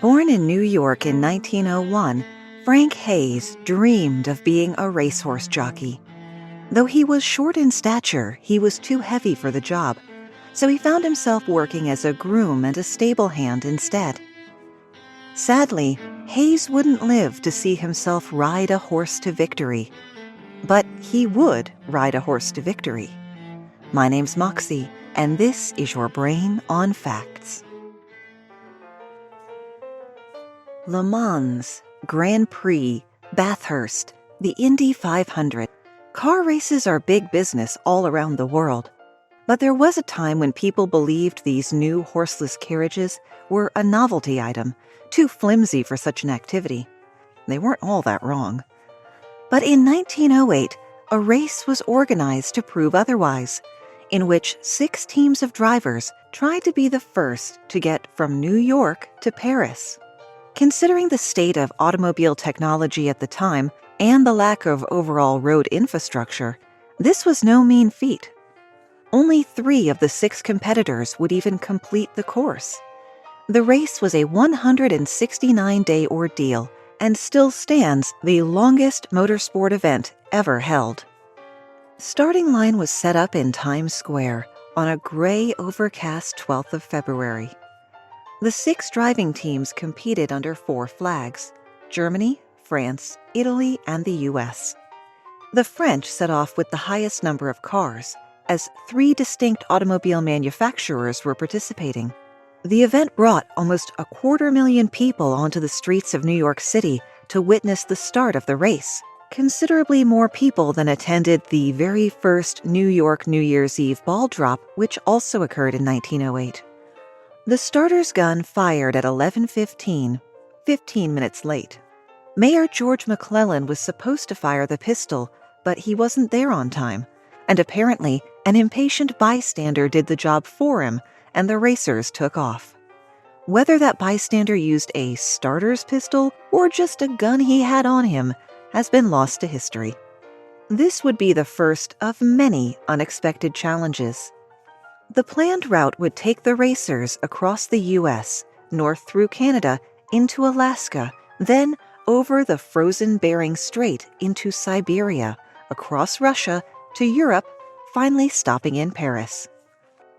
Born in New York in 1901, Frank Hayes dreamed of being a racehorse jockey. Though he was short in stature, he was too heavy for the job, so he found himself working as a groom and a stablehand instead. Sadly, Hayes wouldn't live to see himself ride a horse to victory. But he would ride a horse to victory. My name's Moxie, and this is your Brain on Facts. LeMans, Grand Prix, Bathurst, the Indy 500. Car races are big business all around the world. But there was a time when people believed these new horseless carriages were a novelty item, too flimsy for such an activity. They weren't all that wrong. But in 1908, a race was organized to prove otherwise, in which 6 teams of drivers tried to be the first to get from New York to Paris. Considering the state of automobile technology at the time and the lack of overall road infrastructure, this was no mean feat. Only 3 of the 6 competitors would even complete the course. The race was a 169-day ordeal and still stands the longest motorsport event ever held. Starting line was set up in Times Square on a gray, overcast 12th of February. The 6 driving teams competed under 4 flags: Germany, France, Italy, and the U.S. The French set off with the highest number of cars, as 3 distinct automobile manufacturers were participating. The event brought almost 250,000 people onto the streets of New York City to witness the start of the race, considerably more people than attended the very first New York New Year's Eve ball drop, which also occurred in 1908. The starter's gun fired at 11:15, 15 minutes late. Mayor George McClellan was supposed to fire the pistol, but he wasn't there on time, and apparently an impatient bystander did the job for him, and the racers took off. Whether that bystander used a starter's pistol or just a gun he had on him has been lost to history. This would be the first of many unexpected challenges. The planned route would take the racers across the U.S., north through Canada, into Alaska, then over the frozen Bering Strait into Siberia, across Russia to Europe, finally stopping in Paris.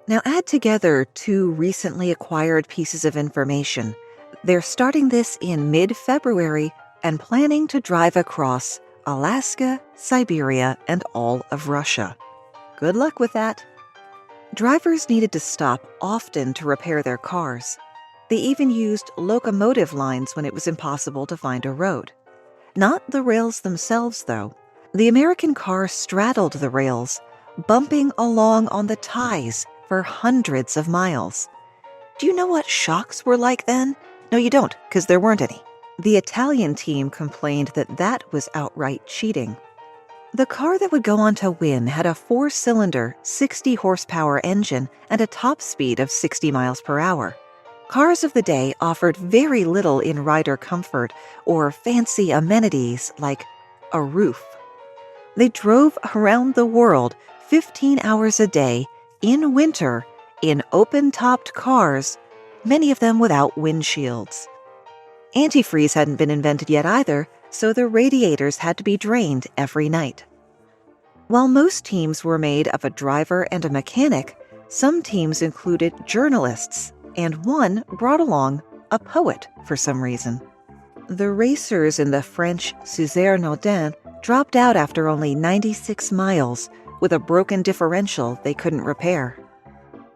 Now add together 2 recently acquired pieces of information. They're starting this in mid-February and planning to drive across Alaska, Siberia, and all of Russia. Good luck with that. Drivers needed to stop often to repair their cars. They even used locomotive lines when it was impossible to find a road. Not the rails themselves, though. The American car straddled the rails, bumping along on the ties for hundreds of miles. Do you know what shocks were like then? No, you don't, because there weren't any. The Italian team complained that was outright cheating. The car that would go on to win had a 4-cylinder, 60-horsepower engine and a top speed of 60 miles per hour. Cars of the day offered very little in rider comfort or fancy amenities like a roof. They drove around the world 15 hours a day, in winter, in open-topped cars, many of them without windshields. Antifreeze hadn't been invented yet either, so the radiators had to be drained every night. While most teams were made of a driver and a mechanic, some teams included journalists, and one brought along a poet for some reason. The racers in the French Suzer-Naudin dropped out after only 96 miles, with a broken differential they couldn't repair.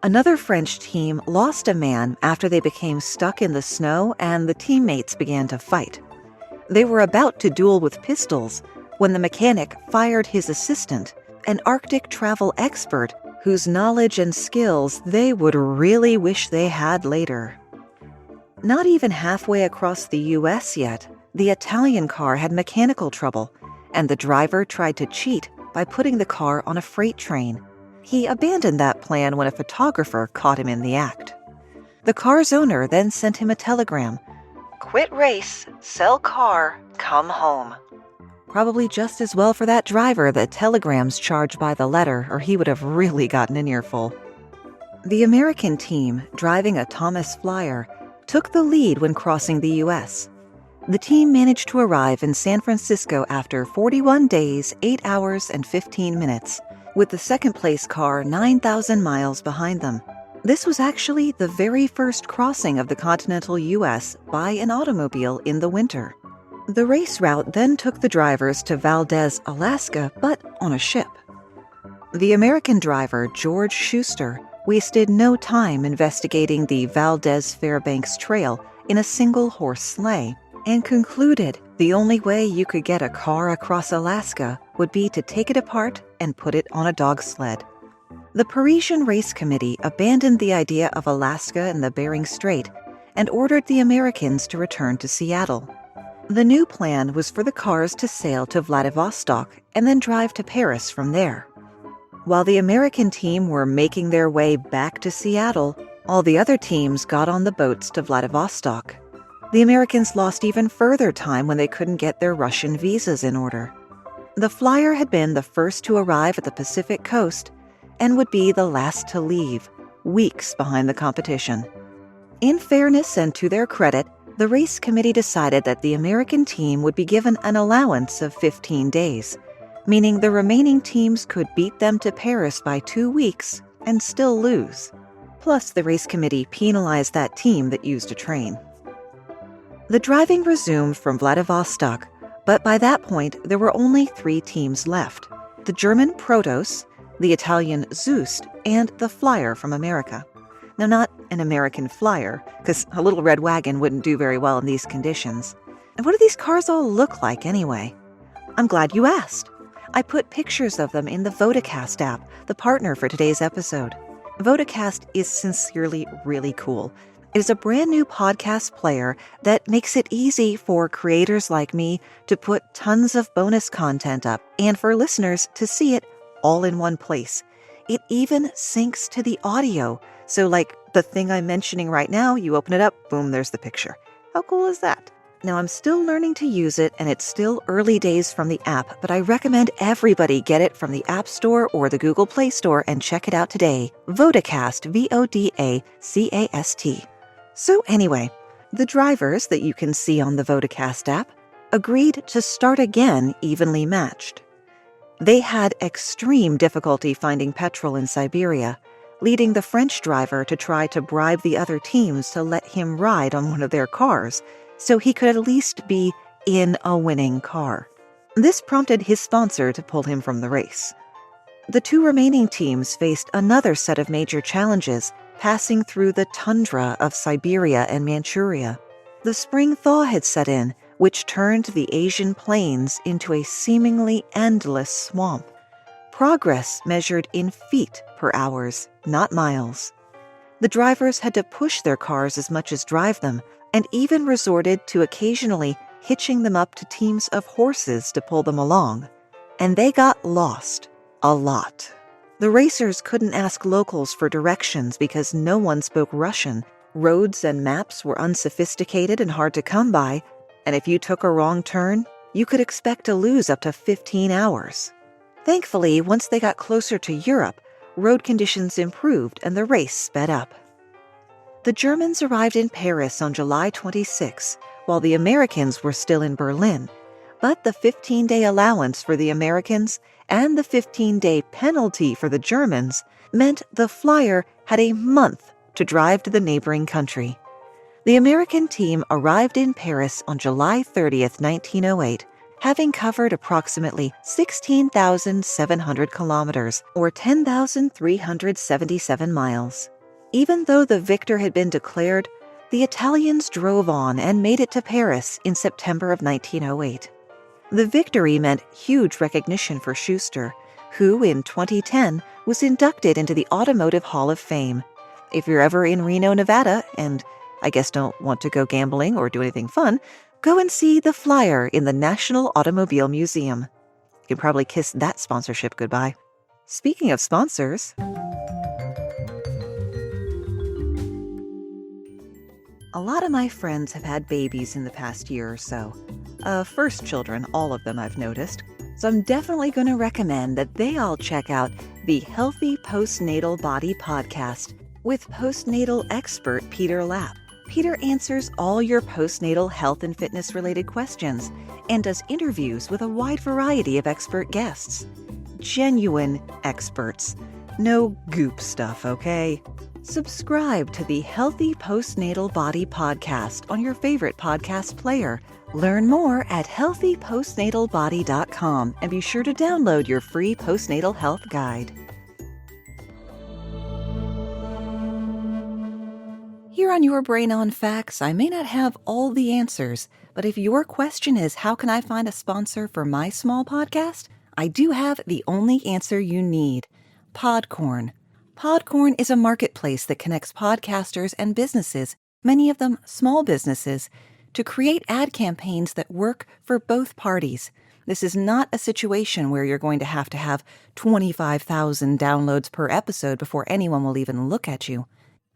Another French team lost a man after they became stuck in the snow and the teammates began to fight. They were about to duel with pistols when the mechanic fired his assistant, an Arctic travel expert whose knowledge and skills they would really wish they had later. Not even halfway across the U.S. yet, the Italian car had mechanical trouble, and the driver tried to cheat by putting the car on a freight train. He abandoned that plan when a photographer caught him in the act. The car's owner then sent him a telegram: "Quit race, sell car, come home." Probably just as well for that driver that telegrams charged by the letter, or he would have really gotten an earful. The American team, driving a Thomas Flyer, took the lead when crossing the U.S. The team managed to arrive in San Francisco after 41 days, 8 hours, and 15 minutes, with the second-place car 9,000 miles behind them. This was actually the very first crossing of the continental U.S. by an automobile in the winter. The race route then took the drivers to Valdez, Alaska, but on a ship. The American driver, George Schuster, wasted no time investigating the Valdez-Fairbanks Trail in a single-horse sleigh, and concluded the only way you could get a car across Alaska would be to take it apart and put it on a dog sled. The Parisian Race Committee abandoned the idea of Alaska and the Bering Strait and ordered the Americans to return to Seattle. The new plan was for the cars to sail to Vladivostok and then drive to Paris from there. While the American team were making their way back to Seattle, all the other teams got on the boats to Vladivostok. The Americans lost even further time when they couldn't get their Russian visas in order. The Flyer had been the first to arrive at the Pacific coast and would be the last to leave, weeks behind the competition. In fairness and to their credit, the race committee decided that the American team would be given an allowance of 15 days, meaning the remaining teams could beat them to Paris by 2 weeks and still lose. Plus, the race committee penalized that team that used a train. The driving resumed from Vladivostok, but by that point there were only 3 teams left: the German Protos, the Italian Zust, and the Flyer from America. Now, not an American Flyer, because a little red wagon wouldn't do very well in these conditions. And what do these cars all look like anyway? I'm glad you asked. I put pictures of them in the Vodacast app, the partner for today's episode. Vodacast is sincerely really cool. It is a brand new podcast player that makes it easy for creators like me to put tons of bonus content up and for listeners to see it all in one place. It even syncs to the audio. So like the thing I'm mentioning right now, you open it up, boom, there's the picture. How cool is that? Now, I'm still learning to use it, and it's still early days from the app, but I recommend everybody get it from the App Store or the Google Play Store and check it out today. Vodacast, Vodacast. So anyway, the drivers that you can see on the Vodacast app agreed to start again evenly matched. They had extreme difficulty finding petrol in Siberia, leading the French driver to try to bribe the other teams to let him ride on one of their cars so he could at least be in a winning car. This prompted his sponsor to pull him from the race. The 2 remaining teams faced another set of major challenges, passing through the tundra of Siberia and Manchuria. The spring thaw had set in, which turned the Asian plains into a seemingly endless swamp. Progress measured in feet per hour, not miles. The drivers had to push their cars as much as drive them, and even resorted to occasionally hitching them up to teams of horses to pull them along. And they got lost. A lot. The racers couldn't ask locals for directions because no one spoke Russian. Roads and maps were unsophisticated and hard to come by, and if you took a wrong turn, you could expect to lose up to 15 hours. Thankfully, once they got closer to Europe, road conditions improved and the race sped up. The Germans arrived in Paris on July 26, while the Americans were still in Berlin, but the 15-day allowance for the Americans and the 15-day penalty for the Germans meant the Flyer had a month to drive to the neighboring country. The American team arrived in Paris on July 30th, 1908, having covered approximately 16,700 kilometers, or 10,377 miles. Even though the victor had been declared, the Italians drove on and made it to Paris in September of 1908. The victory meant huge recognition for Schuster, who in 2010 was inducted into the Automotive Hall of Fame. If you're ever in Reno, Nevada, and I guess don't want to go gambling or do anything fun, go and see the Flyer in the National Automobile Museum. You can probably kiss that sponsorship goodbye. Speaking of sponsors, a lot of my friends have had babies in the past year or so. First children, all of them I've noticed. So I'm definitely going to recommend that they all check out the Healthy Postnatal Body podcast with postnatal expert Peter Lapp. Peter answers all your postnatal health and fitness-related questions and does interviews with a wide variety of expert guests. Genuine experts. No goop stuff, okay? Subscribe to the Healthy Postnatal Body podcast on your favorite podcast player. Learn more at healthypostnatalbody.com and be sure to download your free postnatal health guide. Here on Your Brain on Facts, I may not have all the answers, but if your question is how can I find a sponsor for my small podcast, I do have the only answer you need. Podcorn. Podcorn is a marketplace that connects podcasters and businesses, many of them small businesses, to create ad campaigns that work for both parties. This is not a situation where you're going to have 25,000 downloads per episode before anyone will even look at you.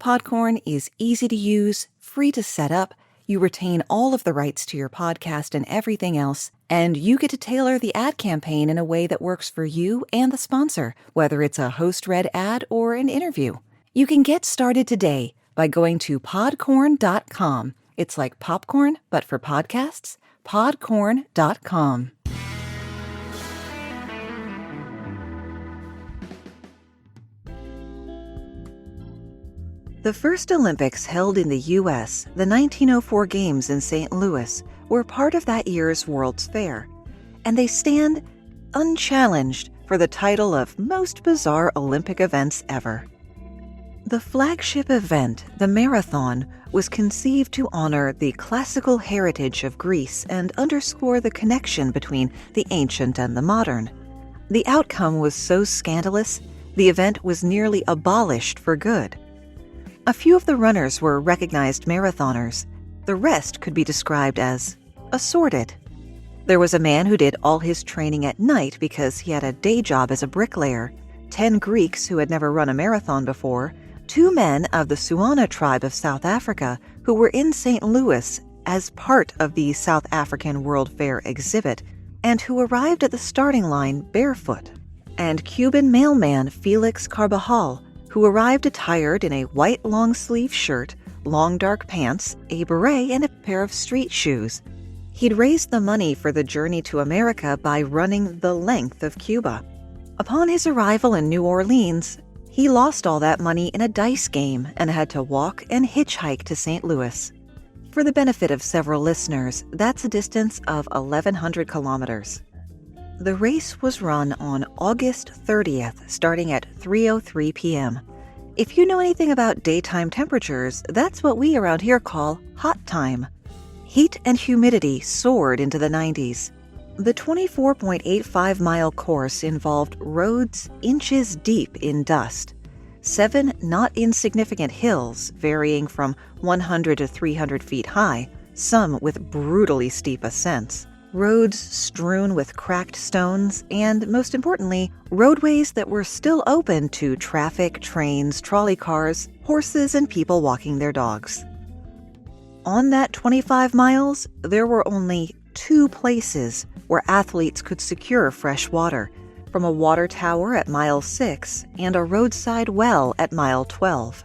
Podcorn is easy to use, free to set up, you retain all of the rights to your podcast and everything else, and you get to tailor the ad campaign in a way that works for you and the sponsor, whether it's a host-read ad or an interview. You can get started today by going to podcorn.com. It's like popcorn, but for podcasts. Podcorn.com. The first Olympics held in the U.S., the 1904 Games in St. Louis, were part of that year's World's Fair, and they stand unchallenged for the title of most bizarre Olympic events ever. The flagship event, the marathon, was conceived to honor the classical heritage of Greece and underscore the connection between the ancient and the modern. The outcome was so scandalous, the event was nearly abolished for good. A few of the runners were recognized marathoners. The rest could be described as assorted. There was a man who did all his training at night because he had a day job as a bricklayer, 10 Greeks who had never run a marathon before, 2 men of the Suana tribe of South Africa who were in St. Louis as part of the South African World Fair exhibit and who arrived at the starting line barefoot, and Cuban mailman Felix Carbajal, who arrived attired in a white long-sleeve shirt, long dark pants, a beret, and a pair of street shoes. He'd raised the money for the journey to America by running the length of Cuba. Upon his arrival in New Orleans, he lost all that money in a dice game and had to walk and hitchhike to St. Louis. For the benefit of several listeners, that's a distance of 1,100 kilometers. The race was run on August 30th, starting at 3:03 p.m. If you know anything about daytime temperatures, that's what we around here call hot time. Heat and humidity soared into the 90s. The 24.85-mile course involved roads inches deep in dust, 7 not insignificant hills varying from 100 to 300 feet high, some with brutally steep ascents, roads strewn with cracked stones, and, most importantly, roadways that were still open to traffic, trains, trolley cars, horses, and people walking their dogs. On that 25 miles, there were only 2 places where athletes could secure fresh water, from a water tower at mile 6 and a roadside well at mile 12.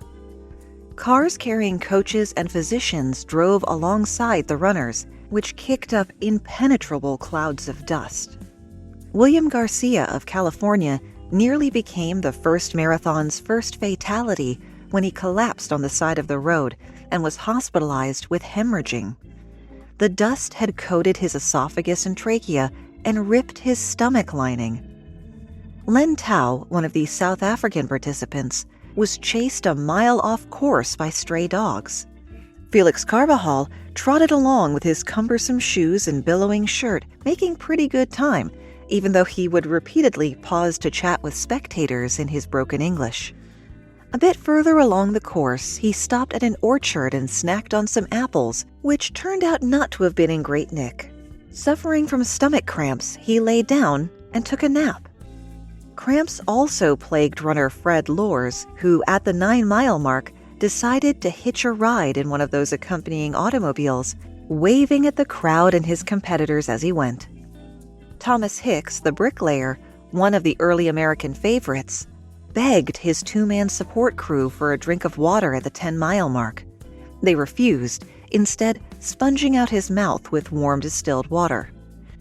Cars carrying coaches and physicians drove alongside the runners, which kicked up impenetrable clouds of dust. William Garcia of California nearly became the first marathon's first fatality when he collapsed on the side of the road and was hospitalized with hemorrhaging. The dust had coated his esophagus and trachea and ripped his stomach lining. Len Tao, one of the South African participants, was chased a mile off course by stray dogs. Felix Carbajal trotted along with his cumbersome shoes and billowing shirt, making pretty good time, even though he would repeatedly pause to chat with spectators in his broken English. A bit further along the course, he stopped at an orchard and snacked on some apples, which turned out not to have been in great nick. Suffering from stomach cramps, he lay down and took a nap. Cramps also plagued runner Fred Lors, who, at the 9-mile mark, decided to hitch a ride in one of those accompanying automobiles, waving at the crowd and his competitors as he went. Thomas Hicks, the bricklayer, one of the early American favorites, begged his 2-man support crew for a drink of water at the 10-mile mark. They refused, instead sponging out his mouth with warm distilled water.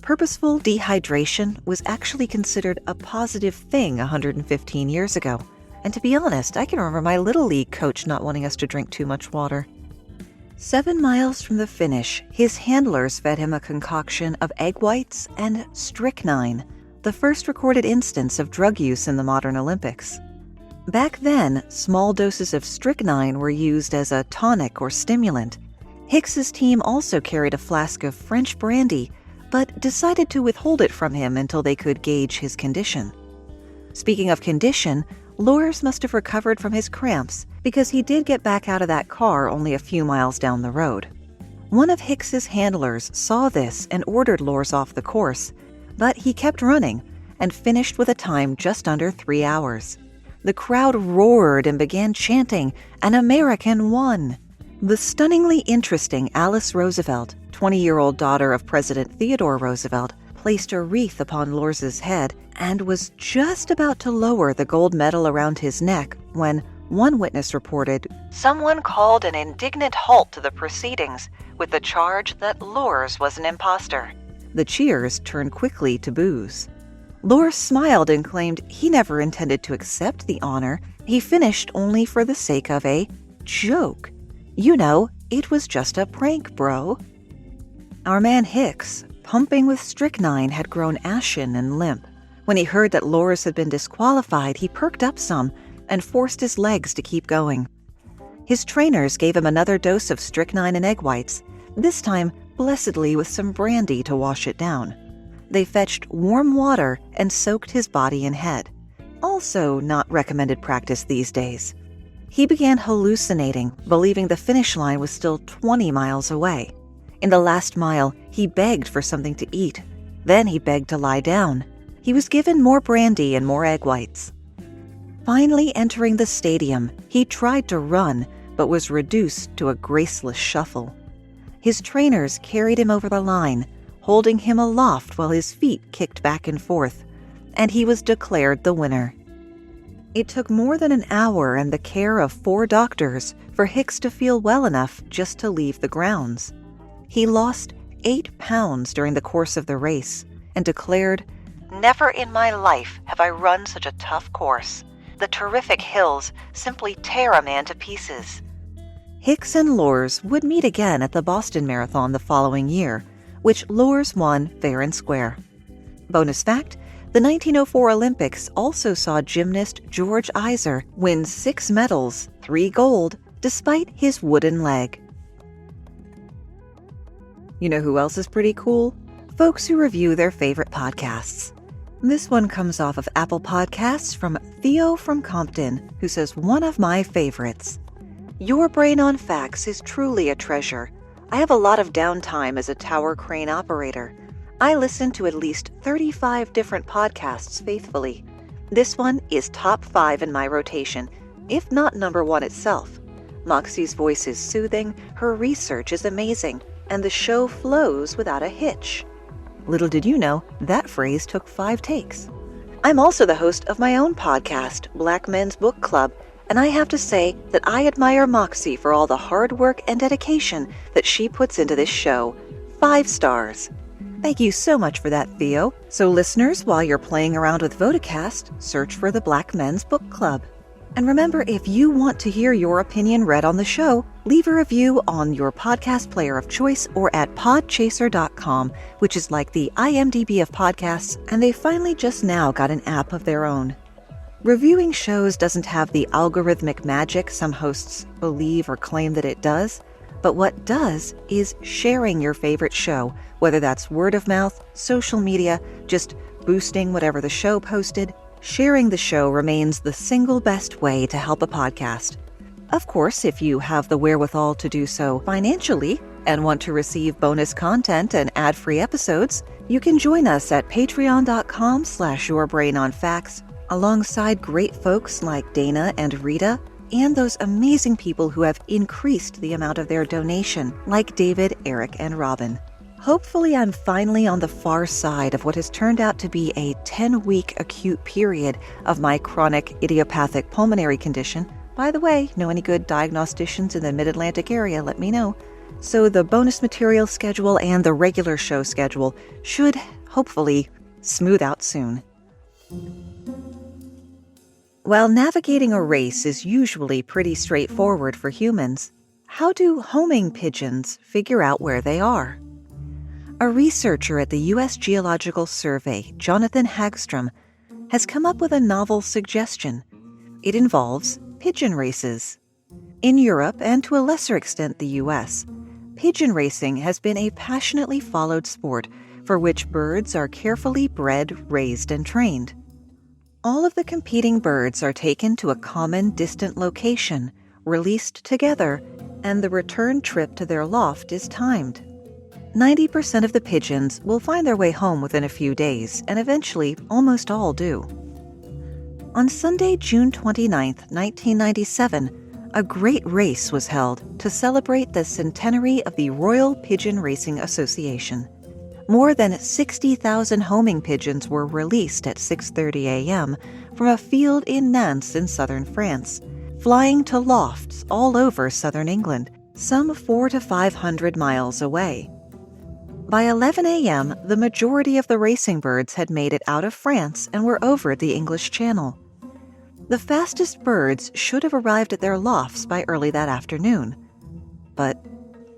Purposeful dehydration was actually considered a positive thing 115 years ago. And to be honest, I can remember my Little League coach not wanting us to drink too much water. 7 miles from the finish, his handlers fed him a concoction of egg whites and strychnine, the first recorded instance of drug use in the modern Olympics. Back then, small doses of strychnine were used as a tonic or stimulant. Hicks's team also carried a flask of French brandy, but decided to withhold it from him until they could gauge his condition. Speaking of condition, Loers must have recovered from his cramps because he did get back out of that car only a few miles down the road. One of Hicks's handlers saw this and ordered Loers off the course, but he kept running and finished with a time just under 3 hours. The crowd roared and began chanting, "An American won!" The stunningly interesting Alice Roosevelt, 20-year-old daughter of President Theodore Roosevelt, placed a wreath upon Loers's head and was just about to lower the gold medal around his neck when one witness reported, "Someone called an indignant halt to the proceedings with the charge that Loers was an imposter." The cheers turned quickly to boos. Loers smiled and claimed he never intended to accept the honor. He finished only for the sake of a joke. You know, it was just a prank, bro. Our man Hicks, pumping with strychnine, had grown ashen and limp. When he heard that Loers had been disqualified, he perked up some and forced his legs to keep going. His trainers gave him another dose of strychnine and egg whites, this time blessedly with some brandy to wash it down. They fetched warm water and soaked his body and head. Also not recommended practice these days. He began hallucinating, believing the finish line was still 20 miles away. In the last mile, he begged for something to eat. Then he begged to lie down. He was given more brandy and more egg whites. Finally entering the stadium, he tried to run, but was reduced to a graceless shuffle. His trainers carried him over the line, holding him aloft while his feet kicked back and forth, and he was declared the winner. It took more than an hour and the care of 4 doctors for Hicks to feel well enough just to leave the grounds. He lost 8 pounds during the course of the race and declared, "Never in my life have I run such a tough course. The terrific hills simply tear a man to pieces." Hicks and Loers would meet again at the Boston Marathon the following year, which Loers won fair and square. Bonus fact, the 1904 Olympics also saw gymnast George Iser win 6 medals, 3 gold, despite his wooden leg. You know who else is pretty cool? Folks who review their favorite podcasts. This one comes off of Apple Podcasts from Theo from Compton, who says, "One of my favorites. Your brain on facts is truly a treasure. I have a lot of downtime as a tower crane operator. I listen to at least 35 different podcasts faithfully. This one is top 5 in my rotation, if not number 1 itself. Moxie's voice is soothing, her research is amazing, and the show flows without a hitch." Little did you know, that phrase took 5 takes. I'm also the host of my own podcast, Black Men's Book Club, and I have to say that I admire Moxie for all the hard work and dedication that she puts into this show. 5 stars. Thank you so much for that, Theo. So listeners, while you're playing around with Vodacast, search for the Black Men's Book Club. And remember, if you want to hear your opinion read on the show, leave a review on your podcast player of choice or at podchaser.com, which is like the IMDb of podcasts, and they finally just now got an app of their own. Reviewing shows doesn't have the algorithmic magic some hosts believe or claim that it does, but what does is sharing your favorite show, whether that's word of mouth, social media, just boosting whatever the show posted. Sharing the show remains the single best way to help a podcast. Of course, if you have the wherewithal to do so financially and want to receive bonus content and ad-free episodes, you can join us at patreon.com/yourbrainonfacts alongside great folks like Dana and Rita and those amazing people who have increased the amount of their donation, like David, Eric, and Robin. Hopefully, I'm finally on the far side of what has turned out to be a 10-week acute period of my chronic idiopathic pulmonary condition, By the way, know any good diagnosticians in the Mid-Atlantic area, let me know. So the bonus material schedule and the regular show schedule should, hopefully, smooth out soon. While navigating a race is usually pretty straightforward for humans, how do homing pigeons figure out where they are? A researcher at the U.S. Geological Survey, Jonathan Hagstrom, has come up with a novel suggestion. It involves pigeon races. In Europe, and to a lesser extent the U.S., pigeon racing has been a passionately followed sport for which birds are carefully bred, raised, and trained. All of the competing birds are taken to a common distant location, released together, and the return trip to their loft is timed. 90% of the pigeons will find their way home within a few days, and eventually almost all do. On Sunday, June 29, 1997, a great race was held to celebrate the centenary of the Royal Pigeon Racing Association. More than 60,000 homing pigeons were released at 6:30 a.m. from a field in Nantes in southern France, flying to lofts all over southern England, some 400 to 500 miles away. By 11 a.m., the majority of the racing birds had made it out of France and were over the English Channel. The fastest birds should have arrived at their lofts by early that afternoon, but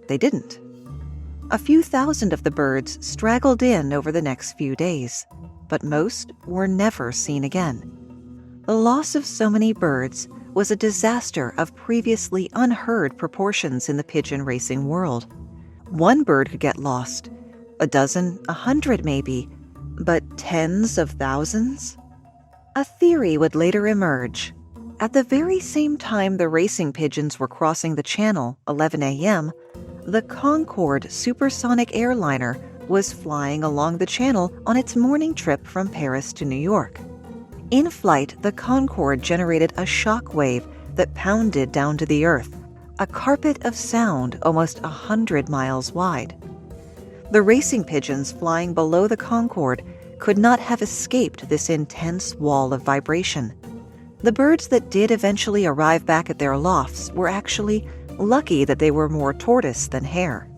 they didn't. A few thousand of the birds straggled in over the next few days, but most were never seen again. The loss of so many birds was a disaster of previously unheard proportions in the pigeon racing world. One bird could get lost, a dozen, 100 maybe, but tens of thousands? A theory would later emerge. At the very same time the racing pigeons were crossing the channel, 11 a.m., the Concorde supersonic airliner was flying along the channel on its morning trip from Paris to New York. In flight, the Concorde generated a shock wave that pounded down to the earth, a carpet of sound almost 100 miles wide. The racing pigeons flying below the Concorde could not have escaped this intense wall of vibration. The birds that did eventually arrive back at their lofts were actually lucky that they were more tortoise than hare.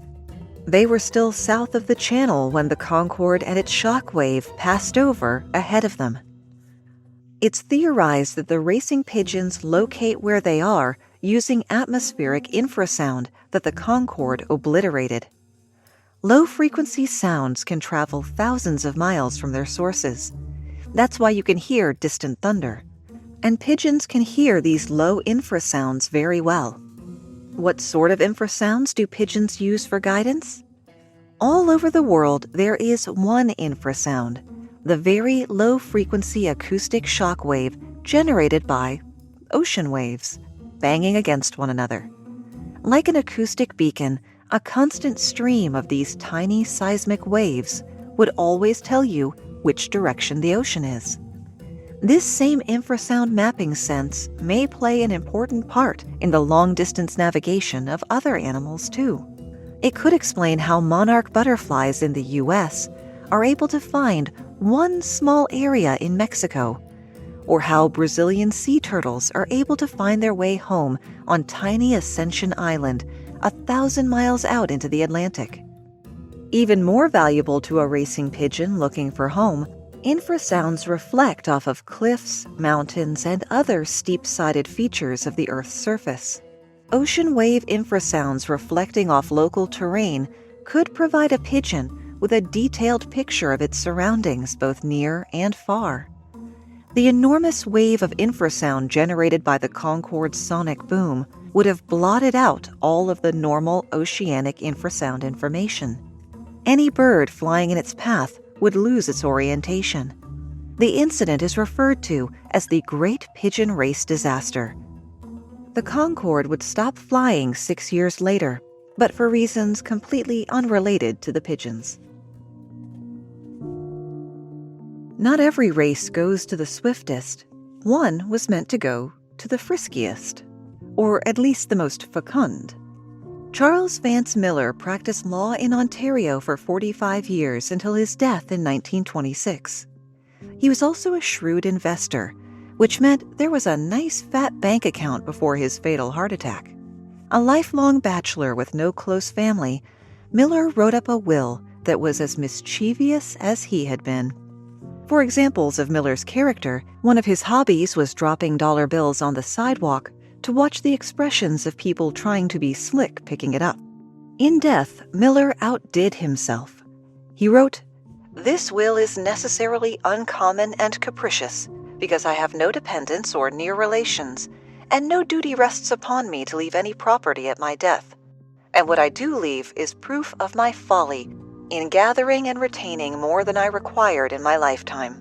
They were still south of the channel when the Concorde and its shock wave passed over ahead of them. It's theorized that the racing pigeons locate where they are using atmospheric infrasound that the Concorde obliterated. Low-frequency sounds can travel thousands of miles from their sources. That's why you can hear distant thunder. And pigeons can hear these low infrasounds very well. What sort of infrasounds do pigeons use for guidance? All over the world, there is one infrasound, the very low-frequency acoustic shock wave generated by ocean waves, banging against one another. Like an acoustic beacon, a constant stream of these tiny seismic waves would always tell you which direction the ocean is. This same infrasound mapping sense may play an important part in the long-distance navigation of other animals, too. It could explain how monarch butterflies in the U.S. are able to find one small area in Mexico, or how Brazilian sea turtles are able to find their way home on tiny Ascension Island 1,000 miles out into the Atlantic. Even more valuable to a racing pigeon looking for home, infrasounds reflect off of cliffs, mountains, and other steep-sided features of the Earth's surface. Ocean wave infrasounds reflecting off local terrain could provide a pigeon with a detailed picture of its surroundings both near and far. The enormous wave of infrasound generated by the Concorde's sonic boom would have blotted out all of the normal oceanic infrasound information. Any bird flying in its path would lose its orientation. The incident is referred to as the Great Pigeon Race Disaster. The Concorde would stop flying 6 years later, but for reasons completely unrelated to the pigeons. Not every race goes to the swiftest. One was meant to go to the friskiest, or at least the most fecund. Charles Vance Miller practiced law in Ontario for 45 years until his death in 1926. He was also a shrewd investor, which meant there was a nice fat bank account before his fatal heart attack. A lifelong bachelor with no close family, Miller wrote up a will that was as mischievous as he had been. For examples of Miller's character, one of his hobbies was dropping dollar bills on the sidewalk to watch the expressions of people trying to be slick picking it up. In death, Miller outdid himself. He wrote, "This will is necessarily uncommon and capricious, because I have no dependents or near relations, and no duty rests upon me to leave any property at my death. And what I do leave is proof of my folly in gathering and retaining more than I required in my lifetime."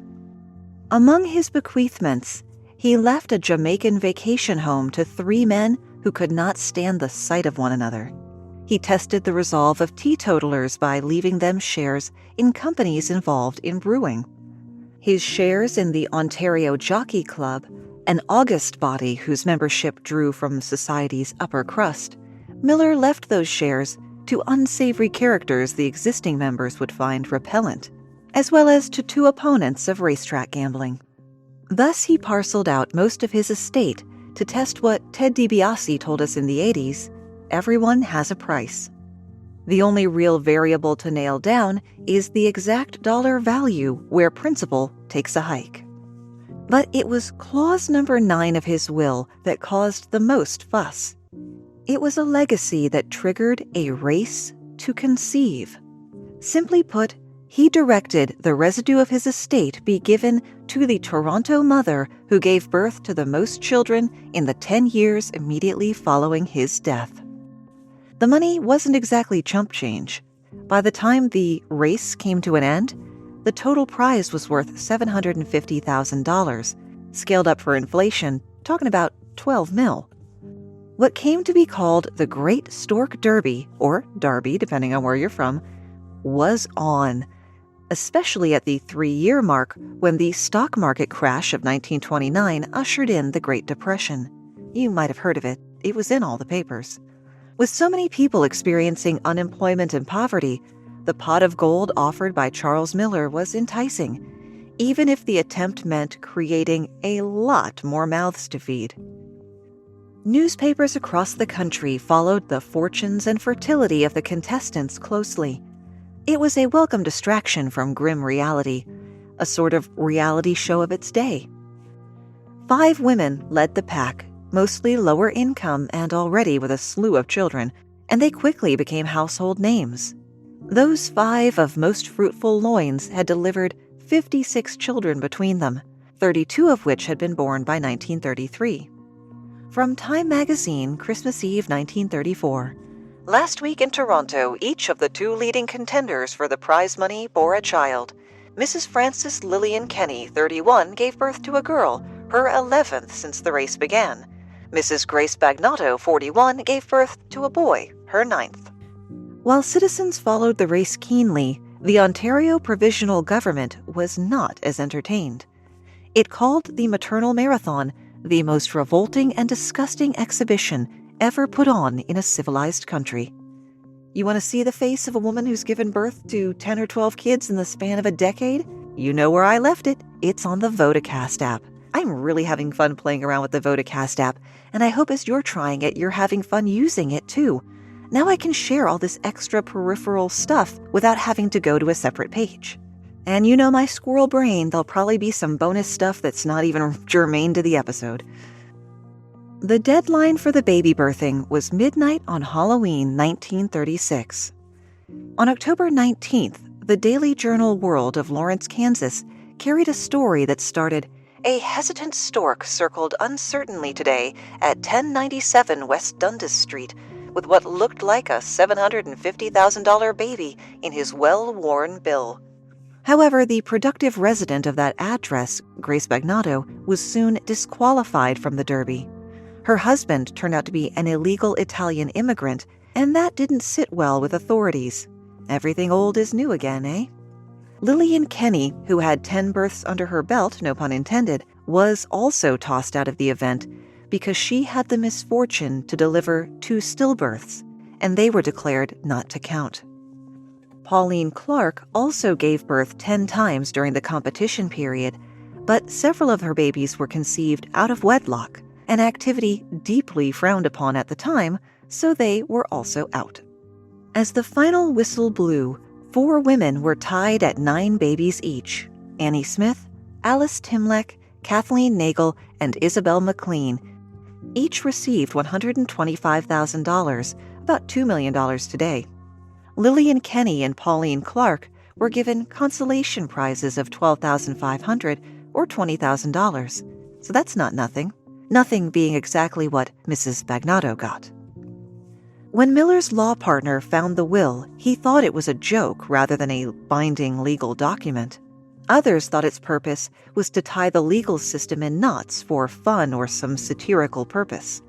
Among his bequeathments, he left a Jamaican vacation home to 3 men who could not stand the sight of one another. He tested the resolve of teetotalers by leaving them shares in companies involved in brewing. His shares in the Ontario Jockey Club, an august body whose membership drew from society's upper crust, Miller left those shares to unsavory characters the existing members would find repellent, as well as to 2 opponents of racetrack gambling. Thus he parceled out most of his estate to test what Ted DiBiase told us in the 80s, everyone has a price. The only real variable to nail down is the exact dollar value where principal takes a hike. But it was clause number 9 of his will that caused the most fuss. It was a legacy that triggered a race to conceive. Simply put, he directed the residue of his estate be given to the Toronto mother who gave birth to the most children in the 10 years immediately following his death. The money wasn't exactly chump change. By the time the race came to an end, the total prize was worth $750,000, scaled up for inflation, talking about 12 mil. What came to be called the Great Stork Derby, or Derby, depending on where you're from, was on, especially at the 3-year mark when the stock market crash of 1929 ushered in the Great Depression. You might have heard of it. It was in all the papers. With so many people experiencing unemployment and poverty, the pot of gold offered by Charles Miller was enticing, even if the attempt meant creating a lot more mouths to feed. Newspapers across the country followed the fortunes and fertility of the contestants closely. It was a welcome distraction from grim reality, a sort of reality show of its day. 5 women led the pack, mostly lower income and already with a slew of children, and they quickly became household names. Those 5 of most fruitful loins had delivered 56 children between them, 32 of which had been born by 1933. From Time magazine, Christmas Eve 1934. Last week in Toronto, each of the 2 leading contenders for the prize money bore a child. Mrs. Frances Lillian Kenny, 31, gave birth to a girl, her 11th since the race began. Mrs. Grace Bagnotto, 41, gave birth to a boy, her 9th. While citizens followed the race keenly, the Ontario provisional government was not as entertained. It called the Maternal Marathon the most revolting and disgusting exhibition ever put on in a civilized country. You want to see the face of a woman who's given birth to 10 or 12 kids in the span of a decade? You know where I left it. It's on the Vodacast app. I'm really having fun playing around with the Vodacast app, and I hope as you're trying it, you're having fun using it too. Now I can share all this extra peripheral stuff without having to go to a separate page. And you know my squirrel brain, there'll probably be some bonus stuff that's not even germane to the episode. The deadline for the baby birthing was midnight on Halloween 1936. On October 19th, the Daily Journal World of Lawrence, Kansas, carried a story that started, "A hesitant stork circled uncertainly today at 1097 West Dundas Street with what looked like a $750,000 baby in his well-worn bill." However, the productive resident of that address, Grace Bagnotto, was soon disqualified from the Derby. Her husband turned out to be an illegal Italian immigrant, and that didn't sit well with authorities. Everything old is new again, eh? Lillian Kenny, who had 10 births under her belt, no pun intended, was also tossed out of the event because she had the misfortune to deliver 2 stillbirths, and they were declared not to count. Pauline Clark also gave birth 10 times during the competition period, but several of her babies were conceived out of wedlock, an activity deeply frowned upon at the time, so they were also out. As the final whistle blew, 4 women were tied at 9 babies each: Annie Smith, Alice Timleck, Kathleen Nagel, and Isabel McLean. Each received $125,000, about $2 million today. Lillian Kenny and Pauline Clark were given consolation prizes of $12,500 or $20,000. So that's not nothing. Nothing being exactly what Mrs. Bagnotto got. When Miller's law partner found the will, he thought it was a joke rather than a binding legal document. Others thought its purpose was to tie the legal system in knots for fun or some satirical purpose.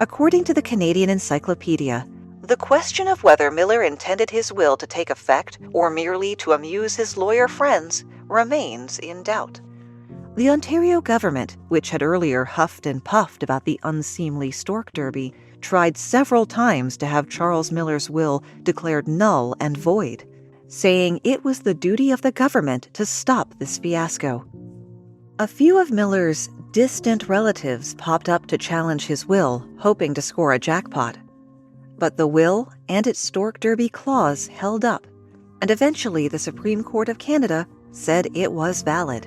According to the Canadian Encyclopedia, the question of whether Miller intended his will to take effect or merely to amuse his lawyer friends remains in doubt. The Ontario government, which had earlier huffed and puffed about the unseemly Stork Derby, tried several times to have Charles Miller's will declared null and void, saying it was the duty of the government to stop this fiasco. A few of Miller's distant relatives popped up to challenge his will, hoping to score a jackpot. But the will and its Stork Derby clause held up, and eventually the Supreme Court of Canada said it was valid.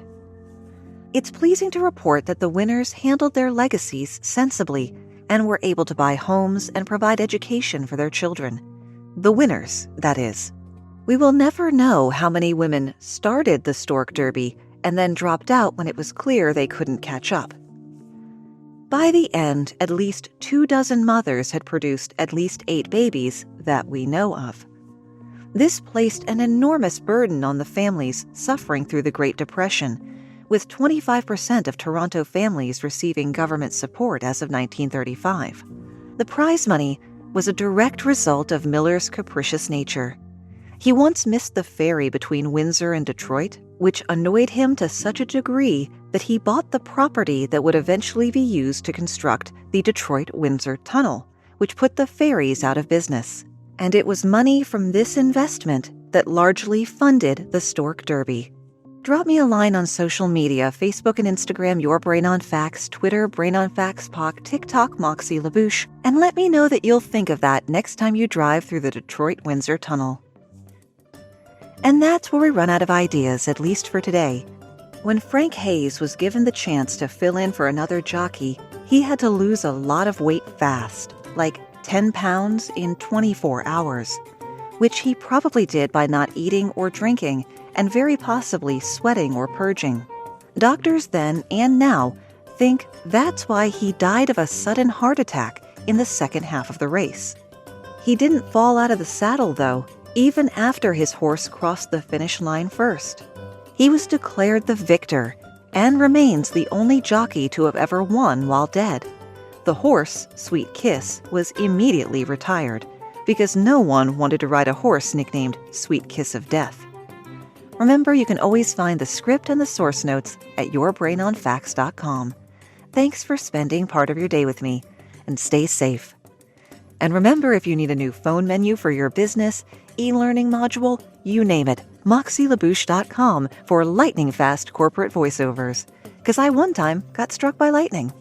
It's pleasing to report that the winners handled their legacies sensibly and were able to buy homes and provide education for their children. The winners, that is. We will never know how many women started the Stork Derby and then dropped out when it was clear they couldn't catch up. By the end, at least 24 mothers had produced at least 8 babies that we know of. This placed an enormous burden on the families suffering through the Great Depression, with 25% of Toronto families receiving government support as of 1935. The prize money was a direct result of Miller's capricious nature. He once missed the ferry between Windsor and Detroit, which annoyed him to such a degree that he bought the property that would eventually be used to construct the Detroit-Windsor Tunnel, which put the ferries out of business. And it was money from this investment that largely funded the Stork Derby. Drop me a line on social media, Facebook and Instagram, Your Brain on Facts, Twitter, Brain on Facts Poc, TikTok, Moxie LaBouche, and let me know that you'll think of that next time you drive through the Detroit-Windsor Tunnel. And that's where we run out of ideas, at least for today. When Frank Hayes was given the chance to fill in for another jockey, he had to lose a lot of weight fast, like 10 pounds in 24 hours, which he probably did by not eating or drinking, and very possibly sweating or purging. Doctors then and now think that's why he died of a sudden heart attack in the second half of the race. He didn't fall out of the saddle, though, even after his horse crossed the finish line first. He was declared the victor and remains the only jockey to have ever won while dead. The horse, Sweet Kiss, was immediately retired because no one wanted to ride a horse nicknamed Sweet Kiss of Death. Remember, you can always find the script and the source notes at yourbrainonfacts.com. Thanks for spending part of your day with me, and stay safe. And remember, if you need a new phone menu for your business, e-learning module, you name it, moxielabouche.com for lightning-fast corporate voiceovers. Because I one time got struck by lightning.